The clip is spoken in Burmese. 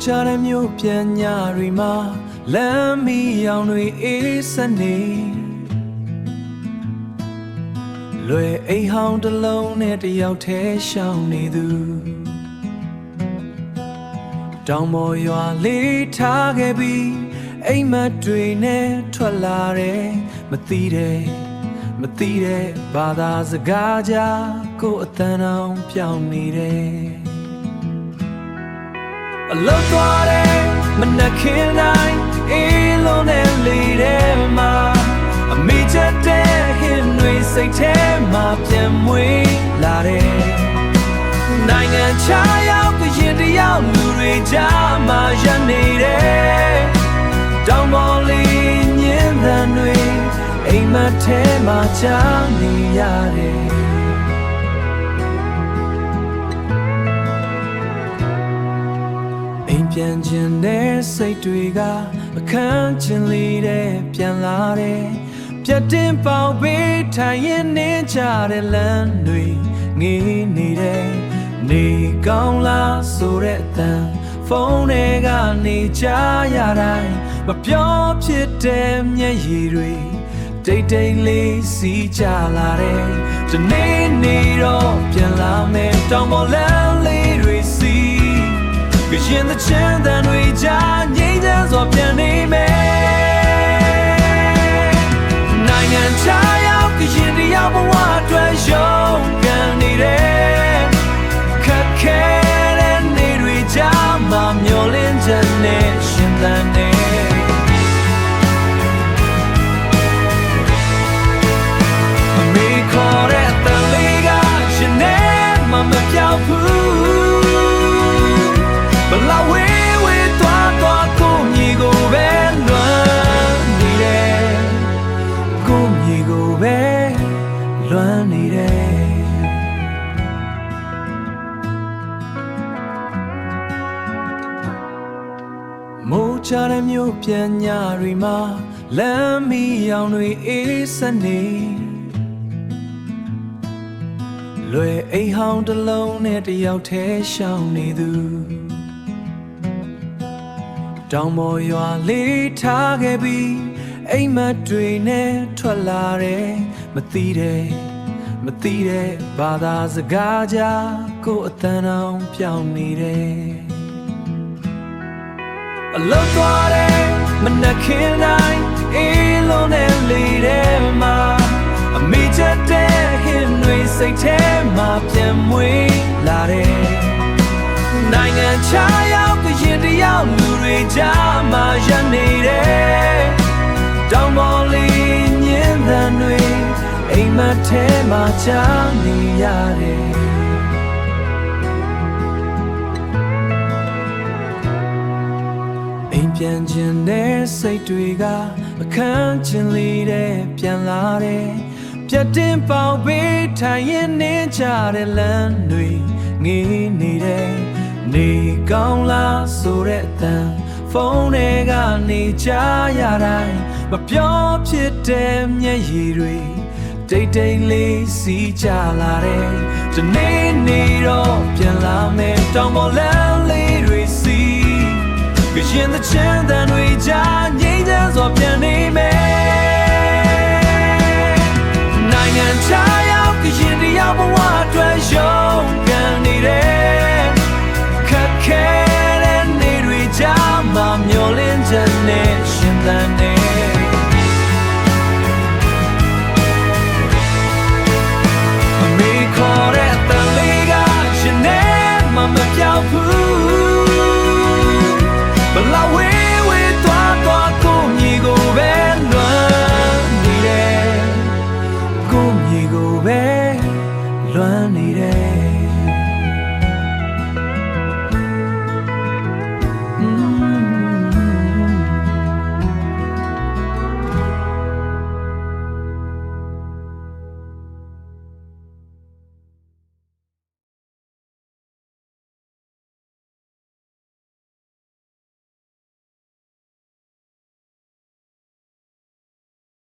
ချတဲ့မြို့ပြန်ညတွေမှာလမ်းမီရောင်တွေအေးစနေလွယ်အိမ်ဟောင်းတစ်လုံးနဲ့တယောက်တည်းရှောင်နေသူတောင်ပေါ်ရွာလေးထားခဲ့ပြီးအိမ်မက်တွေနဲ့ထွက်လာတယ်မသိတဲ့ဘာသာစကားကြားကိုအတန်အောင်ပြောင်းနေတယ်အလောက်သွားတယ်မနှက်ခင်တိုင်းအေးလုံးနဲ့လေတဲ့မှာအမိချက်တဲ့ဟင်းတွေစိတ်ထဲမှာပြန်မွေးလာတယ်နိုင်ငံခြားရောက်ကရင်တယောက်လူတွေကြားမှာရနေတယ်တောင်ပေါ်လေးညင်းသံတွေအိမ်မက်ထဲမှာကြားနေရတယ်ပြန်ကျင်တဲ့စိတ်တွေကအခန်းကျင်လေးတဲ့ပြန်လာတယ်ပြတ်တင်ပေါက်ပေးထိုင်ရင်နေကြတဲ့လမ်းတွေငေးနေတယ်နေကောင်းလားဆိုတဲ့အတန်ဖုန်းထဲကနေကြားရတိုင်းမပြောဖြစ်တဲ့မျက်ရည်တွေတိတ်တိတ်လေးစီးကြလာတယ်ဒီနေ့နေတော့ပြန်လာမယ်တောင်ပေါ်လမ်းလေးတွေစီးရင်the chance that we just need us up in the man nine and child cause the album what was show can need it cut and need we just mom your generation that me call it the liga Chanel mama piao but la we toi comme y go ben loin ni de comme y go ben loin ni de mo cha de myo pian nya ri ma lam mi yaung dwi ee sat ne lue ai haung ta long ne tayauk the shaung ne thuတောင်ပေါ်ရွာလေးထားခဲ့ပြီးအိမ်မက်တွေနဲ့ထွက်လာတယ်မသိတဲ့ဘာသာစကားကြားကိုအတန်အောင်ပြောင်းနေတယ်အလောက်သွားတယ်မနှက်ခင်တိုင်းအေးလုံးနဲ့လေတဲ့မှာအမိချက်တဲ့ဟင်းတွေစိတ်ထဲမှာပြန်မွေးလာတယ်နိုင်ငံခြားရောက်ကရင်တယောက်လူတွေကြားမှာရနေတယ်တောင်ပေါ်လေးညင်းသံတွေအိမ်မက်ထဲမှာကြားနေရတယ်အိမ်ပြန်ကျင်တဲ့စိတ်တွေကအခန်းကျင်လေးတဲ့ပြန်လာတယ်ပြတ်တင်ပေါက်ပေးထိုင်ရင်နေကြတဲ့လမ်းတွေငေးနေတယ်နေကောင်းလားဆိုတဲ့အတန်ဖုန်းထဲကနေကြားရတိုင်းမပြောဖြစ်တဲ့မျက်ရည်တွေတိတ်တိတ်လေးစီးကြလာတယ်ဒီနေ့နေတော့ပြန်လာမယ်တောင်ပေါ်လမ်းလေးတွေစီးရင်the chance that we